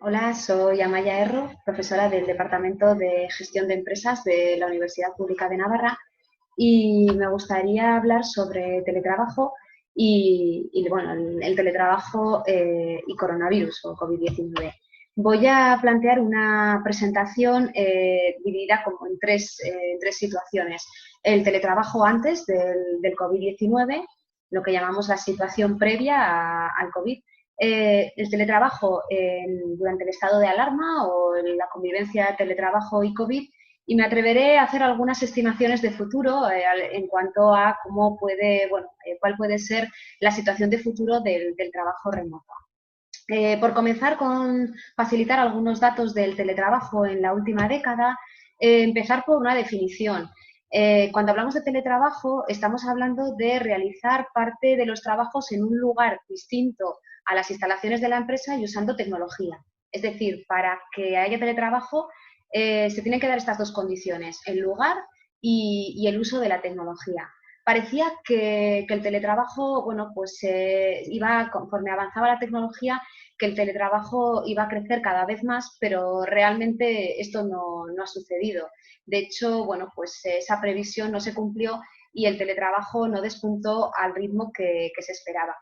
Hola, soy Amaya Erro, profesora del Departamento de Gestión de Empresas de la Universidad Pública de Navarra y me gustaría hablar sobre teletrabajo bueno, el teletrabajo y coronavirus o COVID-19. Voy a plantear una presentación dividida como en tres situaciones. El teletrabajo antes del COVID-19, lo que llamamos la situación previa al COVID, el teletrabajo durante el estado de alarma o la convivencia teletrabajo y COVID, y me atreveré a hacer algunas estimaciones de futuro en cuanto a cómo puede, bueno, cuál puede ser la situación de futuro del trabajo remoto. Por comenzar con facilitar algunos datos del teletrabajo en la última década, empezar por una definición. Cuando hablamos de teletrabajo, estamos hablando de realizar parte de los trabajos en un lugar distinto a las instalaciones de la empresa y usando tecnología. Es decir, para que haya teletrabajo se tienen que dar estas dos condiciones, el lugar y el uso de la tecnología. Parecía que el teletrabajo, bueno, pues iba, conforme avanzaba la tecnología, que el teletrabajo iba a crecer cada vez más, pero realmente esto no ha sucedido. De hecho, bueno, pues esa previsión no se cumplió y el teletrabajo no despuntó al ritmo que se esperaba.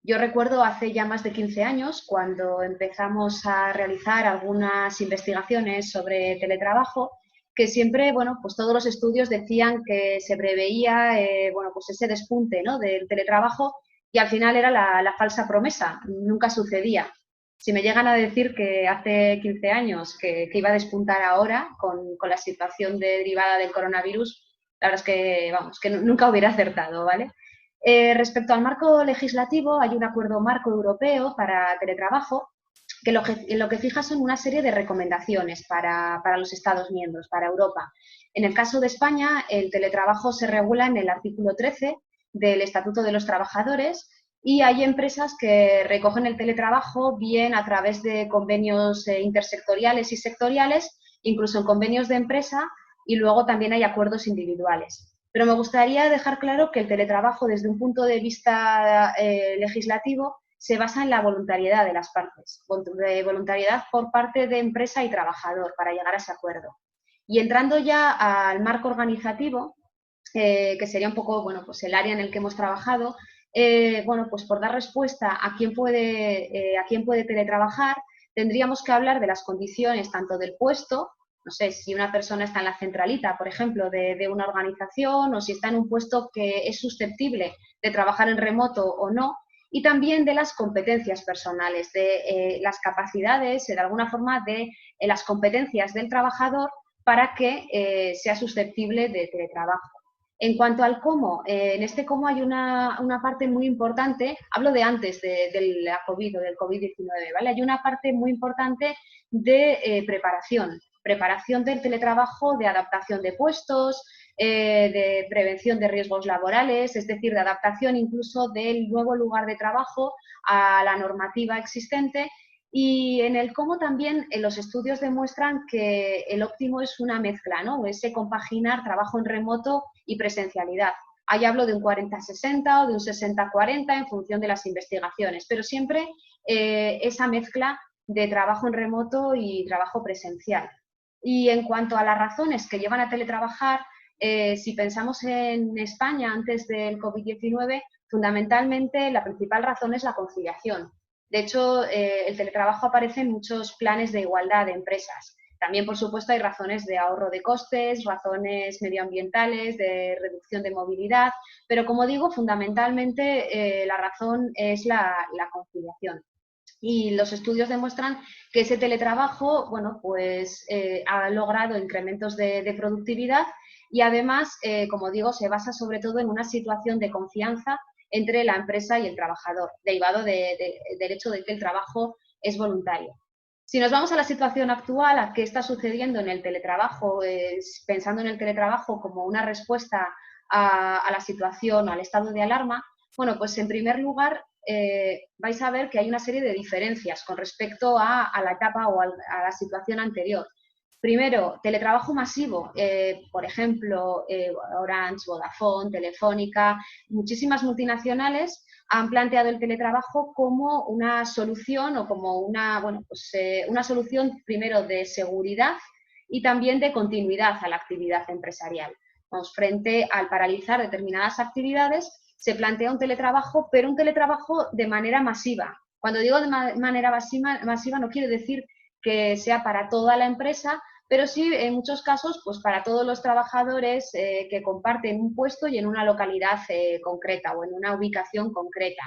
Yo recuerdo hace ya más de 15 años, cuando empezamos a realizar algunas investigaciones sobre teletrabajo, que siempre, bueno, pues todos los estudios decían que se preveía, bueno, pues ese despunte, ¿no?, del teletrabajo, y al final era la falsa promesa, nunca sucedía. Si me llegan a decir que hace 15 años que iba a despuntar ahora con la situación derivada del coronavirus, la verdad es que, vamos, que nunca hubiera acertado, ¿vale? Respecto al marco legislativo, hay un acuerdo marco europeo para teletrabajo que lo que fija son una serie de recomendaciones para los Estados miembros, para Europa. En el caso de España, el teletrabajo se regula en el artículo 13 del Estatuto de los Trabajadores y hay empresas que recogen el teletrabajo bien a través de convenios intersectoriales y sectoriales, incluso en convenios de empresa, y luego también hay acuerdos individuales. Pero me gustaría dejar claro que el teletrabajo, desde un punto de vista legislativo, se basa en la voluntariedad de las partes, de voluntariedad por parte de empresa y trabajador para llegar a ese acuerdo. Y entrando ya al marco organizativo, que sería un poco, bueno, pues el área en el que hemos trabajado, bueno, pues por dar respuesta a quién puede teletrabajar, tendríamos que hablar de las condiciones tanto del puesto, no sé, si una persona está en la centralita, por ejemplo, de una organización, o si está en un puesto que es susceptible de trabajar en remoto o no, y también de las competencias personales, de las capacidades, de alguna forma, de las competencias del trabajador para que sea susceptible de teletrabajo. En cuanto al cómo, en este cómo hay una parte muy importante, hablo de antes de la COVID o del COVID-19, ¿vale? Hay una parte muy importante de preparación del teletrabajo, de adaptación de puestos, de prevención de riesgos laborales, es decir, de adaptación incluso del nuevo lugar de trabajo a la normativa existente. Y en el cómo también los estudios demuestran que el óptimo es una mezcla, ¿no? Ese compaginar trabajo en remoto y presencialidad. Ahí hablo de un 40-60 o de un 60-40 en función de las investigaciones, pero siempre esa mezcla de trabajo en remoto y trabajo presencial. Y en cuanto a las razones que llevan a teletrabajar, si pensamos en España antes del COVID-19, fundamentalmente la principal razón es la conciliación. De hecho, el teletrabajo aparece en muchos planes de igualdad de empresas. También, por supuesto, hay razones de ahorro de costes, razones medioambientales, de reducción de movilidad, pero como digo, fundamentalmente la razón es la conciliación. Y los estudios demuestran que ese teletrabajo, bueno, pues ha logrado incrementos de productividad y además, como digo, se basa sobre todo en una situación de confianza entre la empresa y el trabajador, derivado del hecho de que el trabajo es voluntario. Si nos vamos a la situación actual, a qué está sucediendo en el teletrabajo, pensando en el teletrabajo como una respuesta a la situación, al estado de alarma, bueno, pues en primer lugar vais a ver que hay una serie de diferencias con respecto a la etapa o a la situación anterior. Primero, teletrabajo masivo, por ejemplo, Orange, Vodafone, Telefónica, muchísimas multinacionales han planteado el teletrabajo como una solución o como una, bueno, pues, una solución primero de seguridad y también de continuidad a la actividad empresarial. Vamos, frente al paralizar determinadas actividades, se plantea un teletrabajo, pero un teletrabajo de manera masiva. Cuando digo de manera masiva no quiere decir que sea para toda la empresa, pero sí en muchos casos pues para todos los trabajadores que comparten un puesto y en una localidad concreta o en una ubicación concreta.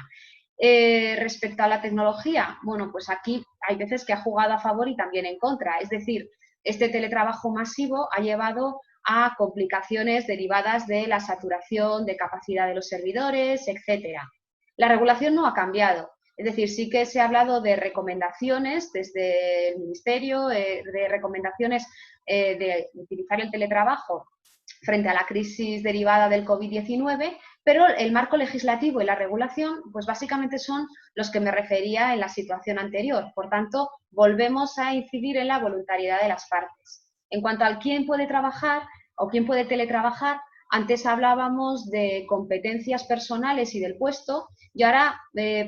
Respecto a la tecnología, bueno, pues aquí hay veces que ha jugado a favor y también en contra. Es decir, este teletrabajo masivo ha llevado a complicaciones derivadas de la saturación de capacidad de los servidores, etcétera. La regulación no ha cambiado. Es decir, sí que se ha hablado de recomendaciones desde el Ministerio, de recomendaciones de utilizar el teletrabajo frente a la crisis derivada del COVID-19, pero el marco legislativo y la regulación, pues básicamente son los que me refería en la situación anterior. Por tanto, volvemos a incidir en la voluntariedad de las partes. En cuanto al quién puede trabajar o quién puede teletrabajar, antes hablábamos de competencias personales y del puesto y ahora,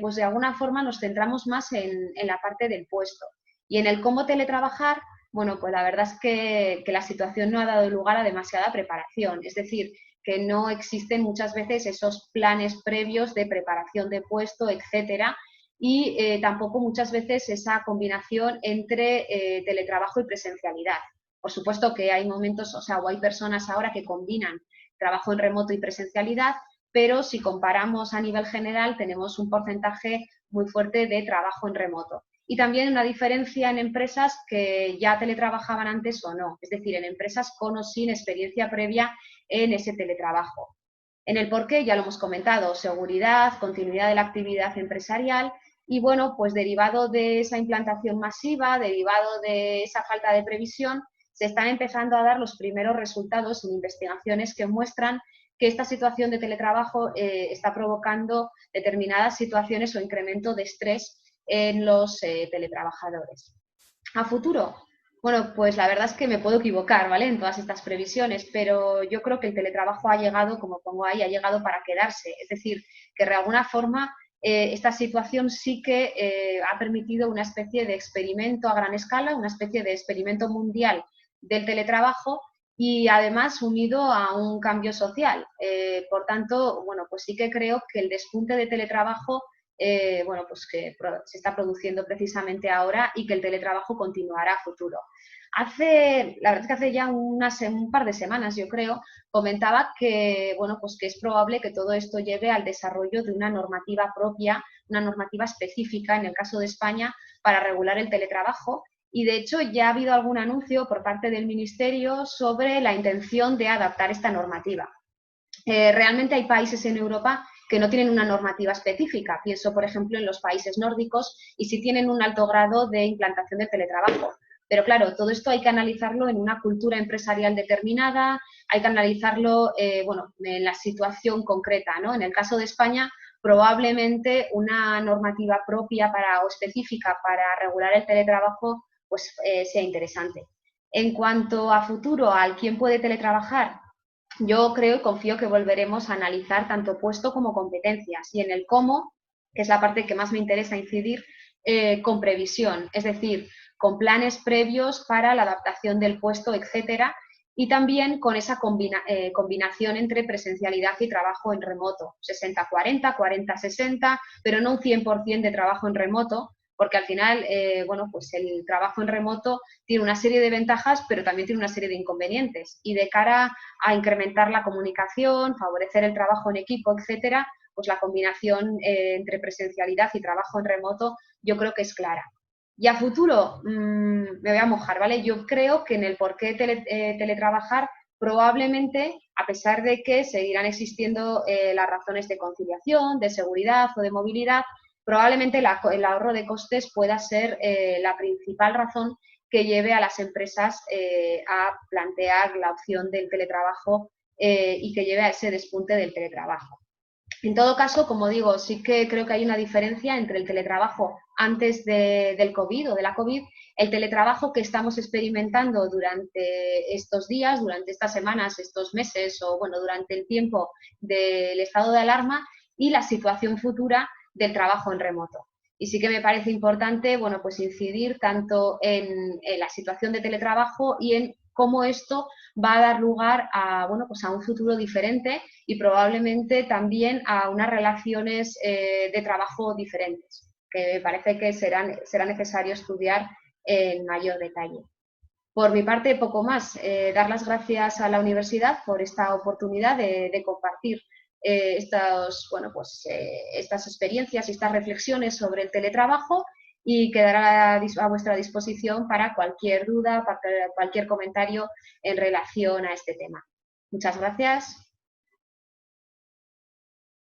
pues de alguna forma nos centramos más en la parte del puesto. Y en el cómo teletrabajar, bueno, pues la verdad es que la situación no ha dado lugar a demasiada preparación. Es decir, que no existen muchas veces esos planes previos de preparación de puesto, etcétera, y tampoco muchas veces esa combinación entre teletrabajo y presencialidad. Por supuesto que hay momentos, o sea, o hay personas ahora que combinan trabajo en remoto y presencialidad, pero si comparamos a nivel general tenemos un porcentaje muy fuerte de trabajo en remoto. Y también una diferencia en empresas que ya teletrabajaban antes o no, es decir, en empresas con o sin experiencia previa en ese teletrabajo. En el porqué ya lo hemos comentado, seguridad, continuidad de la actividad empresarial y bueno, pues derivado de esa implantación masiva, derivado de esa falta de previsión, se están empezando a dar los primeros resultados en investigaciones que muestran que esta situación de teletrabajo está provocando determinadas situaciones o incremento de estrés en los teletrabajadores. A futuro, bueno, pues la verdad es que me puedo equivocar, ¿vale? En todas estas previsiones, pero yo creo que el teletrabajo ha llegado, como pongo ahí, ha llegado para quedarse. Es decir, que de alguna forma esta situación sí que ha permitido una especie de experimento a gran escala, una especie de experimento mundial del teletrabajo y además unido a un cambio social. Por tanto, bueno, pues sí que creo que el despunte de teletrabajo bueno, pues que se está produciendo precisamente ahora y que el teletrabajo continuará a futuro. La verdad es que hace ya un par de semanas, yo creo, comentaba que, bueno, pues que es probable que todo esto lleve al desarrollo de una normativa propia, una normativa específica, en el caso de España, para regular el teletrabajo. Y, de hecho, ya ha habido algún anuncio por parte del Ministerio sobre la intención de adaptar esta normativa. Realmente hay países en Europa que no tienen una normativa específica. Pienso, por ejemplo, en los países nórdicos y sí tienen un alto grado de implantación del teletrabajo. Pero claro, todo esto hay que analizarlo en una cultura empresarial determinada, hay que analizarlo bueno, en la situación concreta, ¿no? En el caso de España, probablemente una normativa propia o específica para regular el teletrabajo pues, sea interesante. En cuanto a futuro, al quién puede teletrabajar, yo creo y confío que volveremos a analizar tanto puesto como competencias y en el cómo, que es la parte que más me interesa incidir, con previsión, es decir, con planes previos para la adaptación del puesto, etcétera, y también con esa combinación entre presencialidad y trabajo en remoto, 60-40, 40-60, pero no un 100% de trabajo en remoto, porque al final, bueno, pues el trabajo en remoto tiene una serie de ventajas, pero también tiene una serie de inconvenientes. Y de cara a incrementar la comunicación, favorecer el trabajo en equipo, etcétera, pues la combinación entre presencialidad y trabajo en remoto yo creo que es clara. Y a futuro, me voy a mojar, ¿vale? Yo creo que en el por qué teletrabajar, probablemente, a pesar de que seguirán existiendo las razones de conciliación, de seguridad o de movilidad, probablemente el ahorro de costes pueda ser la principal razón que lleve a las empresas a plantear la opción del teletrabajo y que lleve a ese despunte del teletrabajo. En todo caso, como digo, sí que creo que hay una diferencia entre el teletrabajo antes del COVID o de la COVID, el teletrabajo que estamos experimentando durante estos días, durante estas semanas, estos meses o, bueno, durante el tiempo del estado de alarma y la situación futura del trabajo en remoto. Y sí que me parece importante, bueno, pues incidir tanto en la situación de teletrabajo y en cómo esto va a dar lugar a, bueno, pues a un futuro diferente y probablemente también a unas relaciones de trabajo diferentes, que me parece que será necesario estudiar en mayor detalle. Por mi parte, poco más. Dar las gracias a la universidad por esta oportunidad de compartir bueno, pues, estas experiencias y estas reflexiones sobre el teletrabajo y quedará a vuestra disposición para cualquier duda, para cualquier comentario en relación a este tema. Muchas gracias.